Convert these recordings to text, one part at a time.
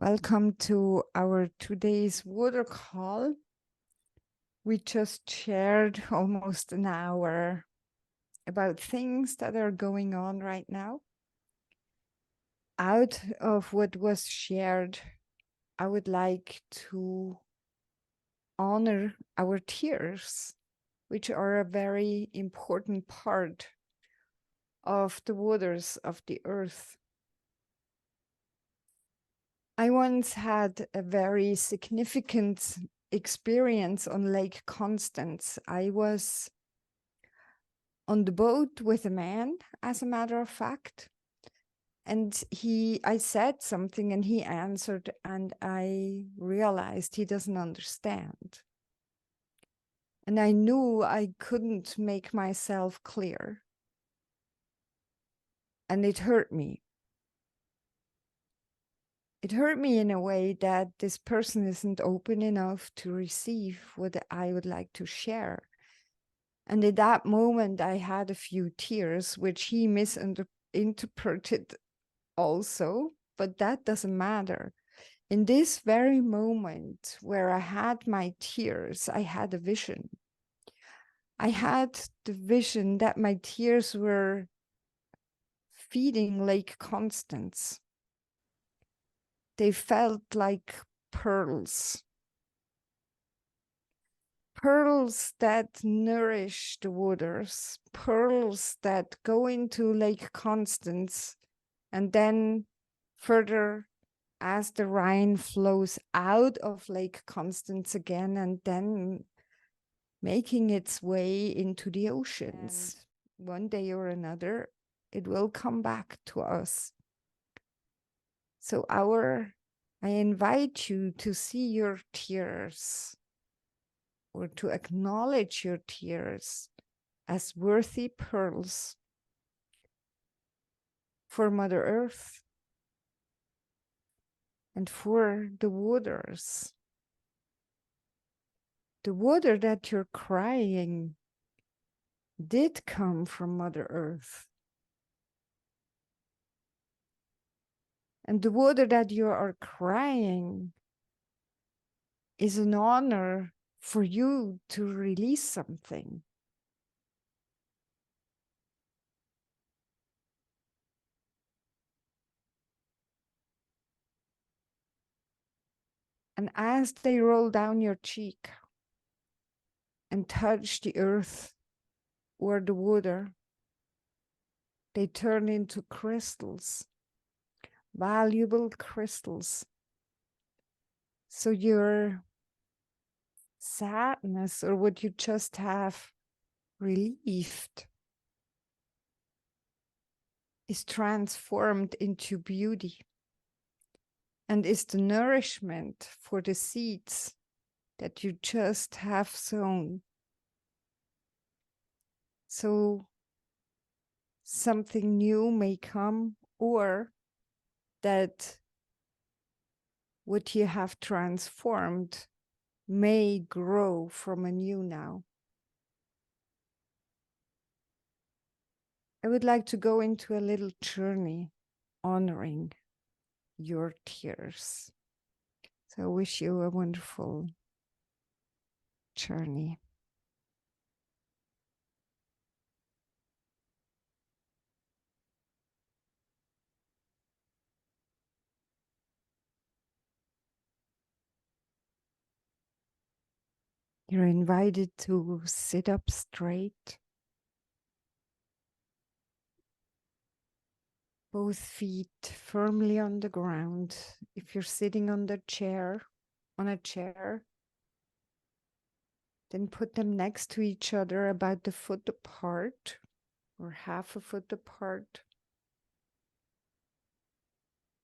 Welcome to our today's water call. We just shared almost an hour about things that are going on right now. Out of what was shared, I would like to honor our tears, which are a very important part of the waters of the earth. I once had a very significant experience on Lake Constance. I was on the boat with a man, as a matter of fact, and I said something and he answered, and I realized he doesn't understand. And I knew I couldn't make myself clear. And it hurt me. It hurt me in a way that this person isn't open enough to receive what I would like to share. And in that moment, I had a few tears, which he misinterpreted also, but that doesn't matter. In this very moment where I had my tears, I had a vision. I had the vision that my tears were feeding Lake Constance. They felt like pearls. Pearls that nourish the waters, pearls that go into Lake Constance, and then further as the Rhine flows out of Lake Constance again, and then making its way into the oceans. And one day or another, it will come back to us. So I invite you to see your tears, or to acknowledge your tears as worthy pearls for Mother Earth and for the waters. The water that you're crying did come from Mother Earth. And the water that you are crying is an honor for you to release something. And as they roll down your cheek and touch the earth or the water, they turn into crystals, valuable crystals. So your sadness, or what you just have relieved, is transformed into beauty and is the nourishment for the seeds that you just have sown. So something new may come, or that what you have transformed may grow from anew now. I would like to go into a little journey honoring your tears. So I wish you a wonderful journey. You're invited to sit up straight. Both feet firmly on the ground. If you're sitting on a chair, then put them next to each other, about a foot apart or half a foot apart.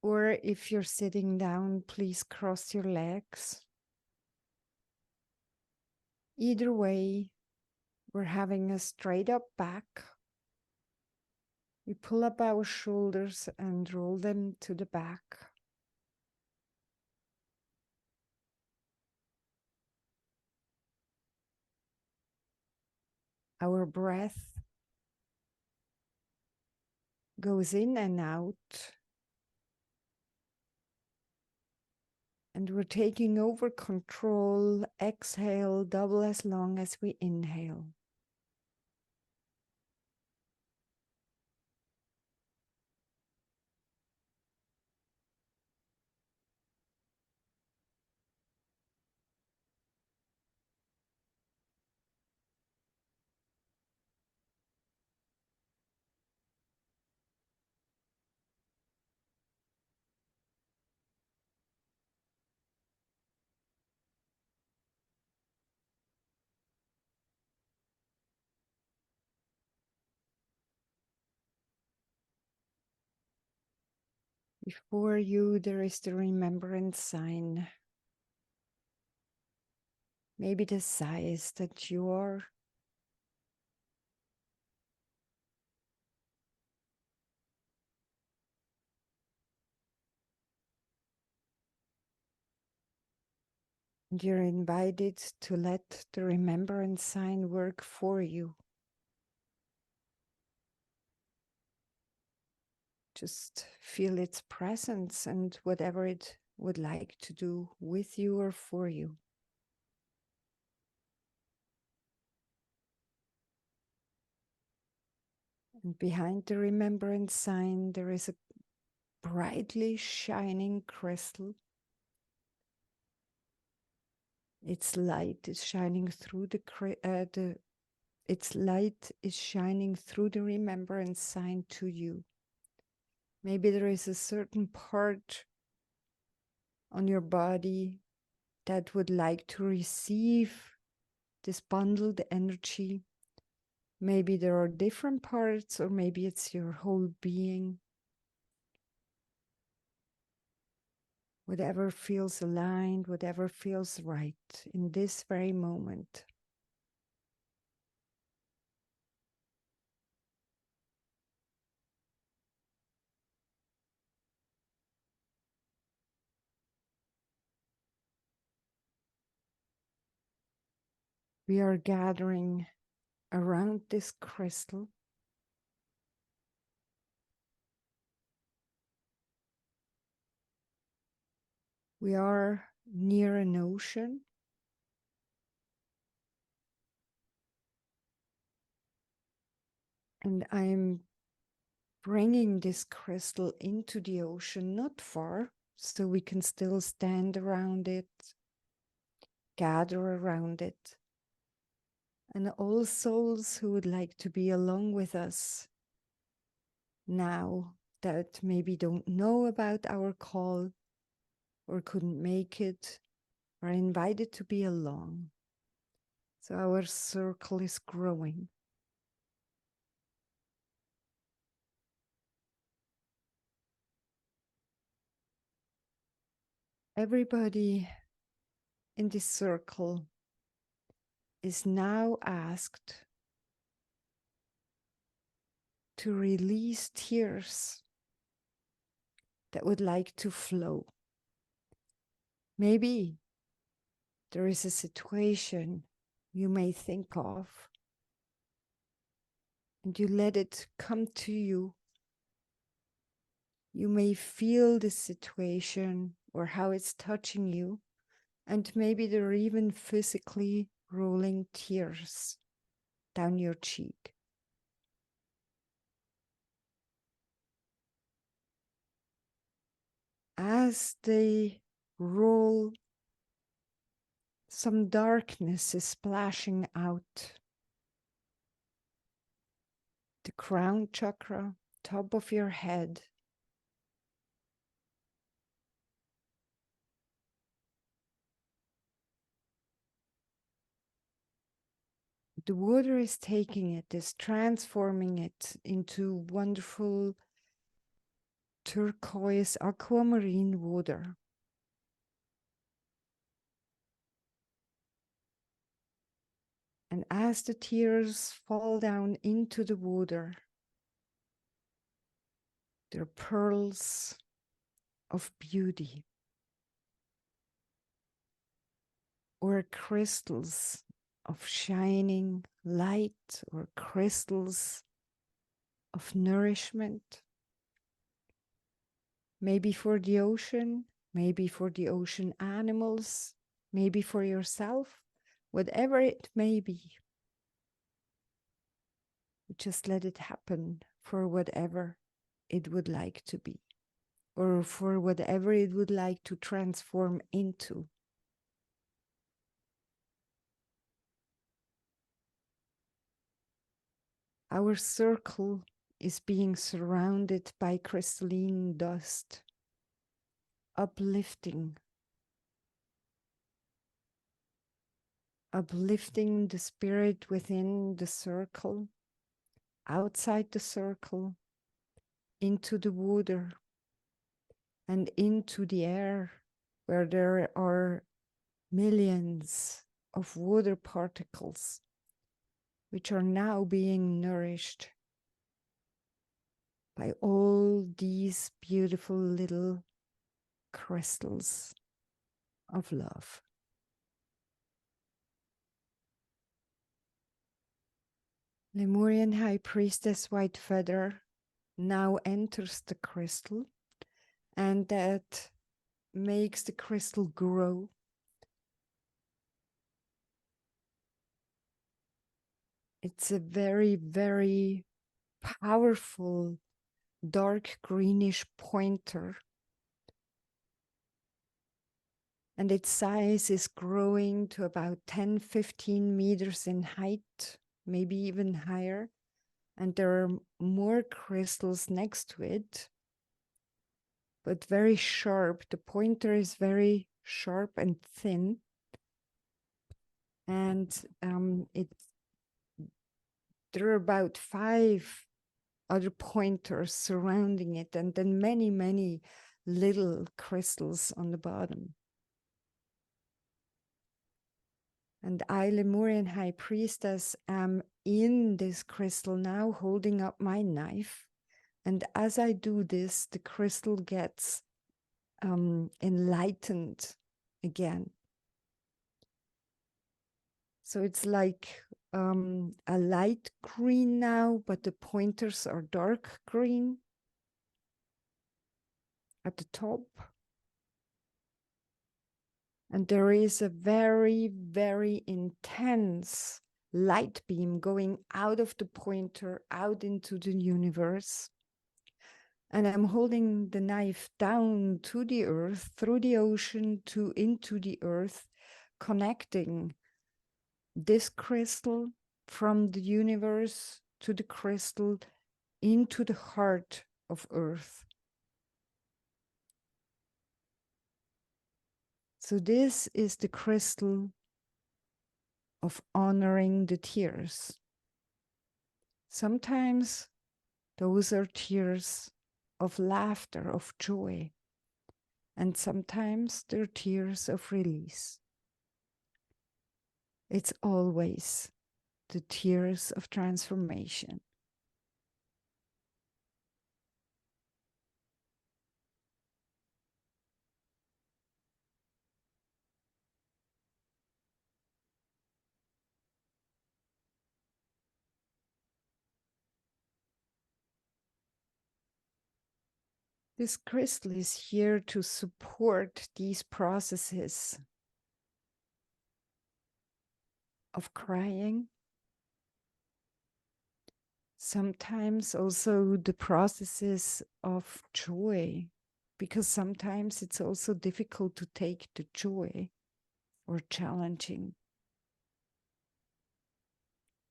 Or if you're sitting down, please cross your legs. Either way, we're having a straight up back. We pull up our shoulders and roll them to the back. Our breath goes in and out. And we're taking over control. Exhale, double as long as we inhale. Before you, there is the remembrance sign. Maybe the size that you are. And you're invited to let the remembrance sign work for you. Just feel its presence and whatever it would like to do with you or for you. And behind the remembrance sign, there is a brightly shining crystal. Its light is shining through its light is shining through the remembrance sign to you. Maybe there is a certain part on your body that would like to receive this bundled energy. Maybe there are different parts, or maybe it's your whole being. Whatever feels aligned, whatever feels right in this very moment. We are gathering around this crystal. We are near an ocean. And I'm bringing this crystal into the ocean, not far, so we can still stand around it, gather around it. And all souls who would like to be along with us now that maybe don't know about our call or couldn't make it are invited to be along. So our circle is growing. Everybody in this circle is now asked to release tears that would like to flow. Maybe there is a situation you may think of, and you let it come to you. You may feel the situation or how it's touching you, and maybe there are even physically rolling tears down your cheek. As they roll, some darkness is splashing out. The crown chakra, top of your head. The water is taking it, is transforming it into wonderful turquoise aquamarine water. And as the tears fall down into the water, they're pearls of beauty, or crystals of shining light, or crystals of nourishment. Maybe for the ocean, maybe for the ocean animals, maybe for yourself, whatever it may be. Just let it happen for whatever it would like to be, or for whatever it would like to transform into. Our circle is being surrounded by crystalline dust, uplifting the spirit within the circle, outside the circle, into the water, and into the air, where there are millions of water particles, which are now being nourished by all these beautiful little crystals of love. Lemurian High Priestess White Feather now enters the crystal, and that makes the crystal grow. It's a very, very powerful dark greenish pointer, and its size is growing to about 10-15 meters in height, maybe even higher, and there are more crystals next to it, but very sharp. The pointer is very sharp and thin, and there are about 5 other pointers surrounding it, and then many, many little crystals on the bottom. And I, Lemurian High Priestess, am in this crystal now, holding up my knife. And as I do this, the crystal gets enlightened again. So it's like a light green now, but the pointers are dark green at the top. And there is a very, very intense light beam going out of the pointer, out into the universe. And I'm holding the knife down to the earth, through the ocean, into the earth, connecting this crystal from the universe to the crystal into the heart of earth. So this is the crystal of honoring the tears. Sometimes those are tears of laughter, of joy, and sometimes they're tears of release. It's always the tears of transformation. This crystal is here to support these processes of crying. Sometimes also the processes of joy, because sometimes it's also difficult to take the joy or challenging.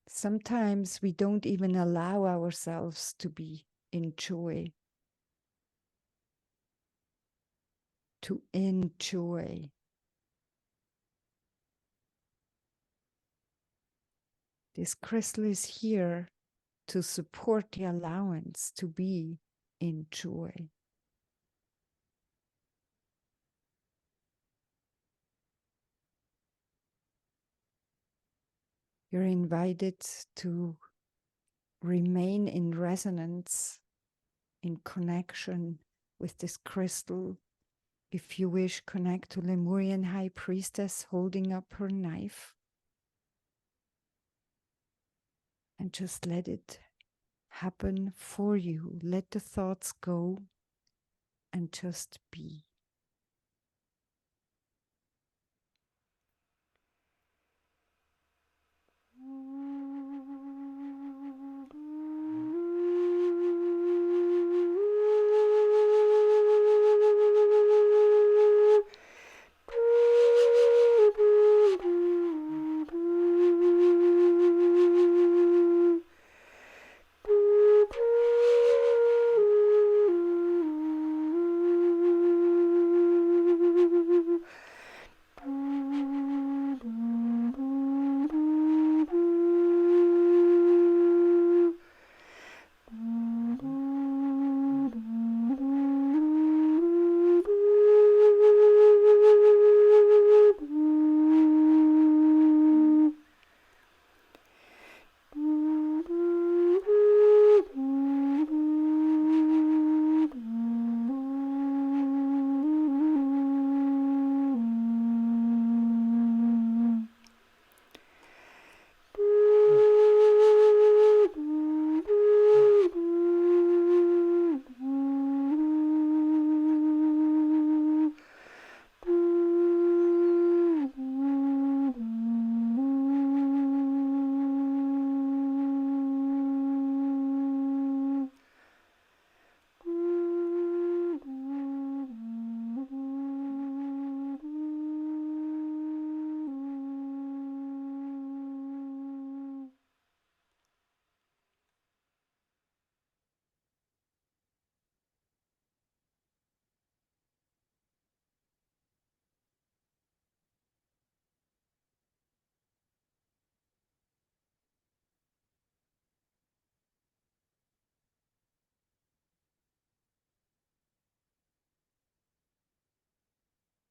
Sometimes we don't even allow ourselves to be in joy, to enjoy. This crystal is here to support the allowance to be in joy. You're invited to remain in resonance, in connection with this crystal. If you wish, connect to Lemurian High Priestess holding up her knife. And just let it happen for you. Let the thoughts go and just be.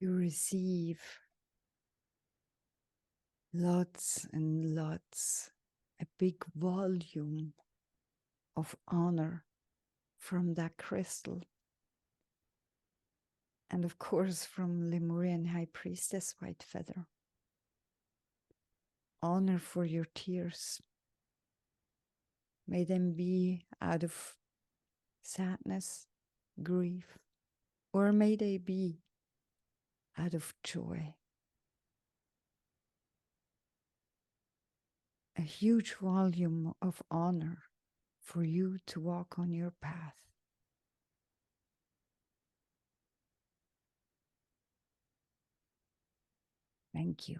You receive lots and lots, a big volume of honor from that crystal. And of course, from Lemurian High Priestess White Feather. Honor for your tears. May them be out of sadness, grief, or may they be out of joy. A huge volume of honor for you to walk on your path. Thank you.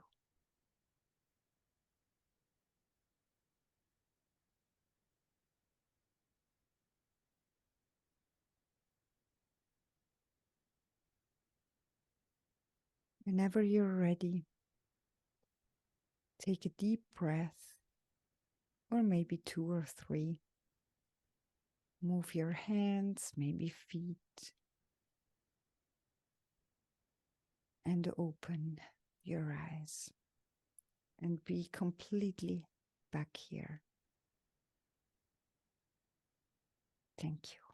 Whenever you're ready, take a deep breath, or maybe 2 or 3. Move your hands, maybe feet, and open your eyes and be completely back here. Thank you.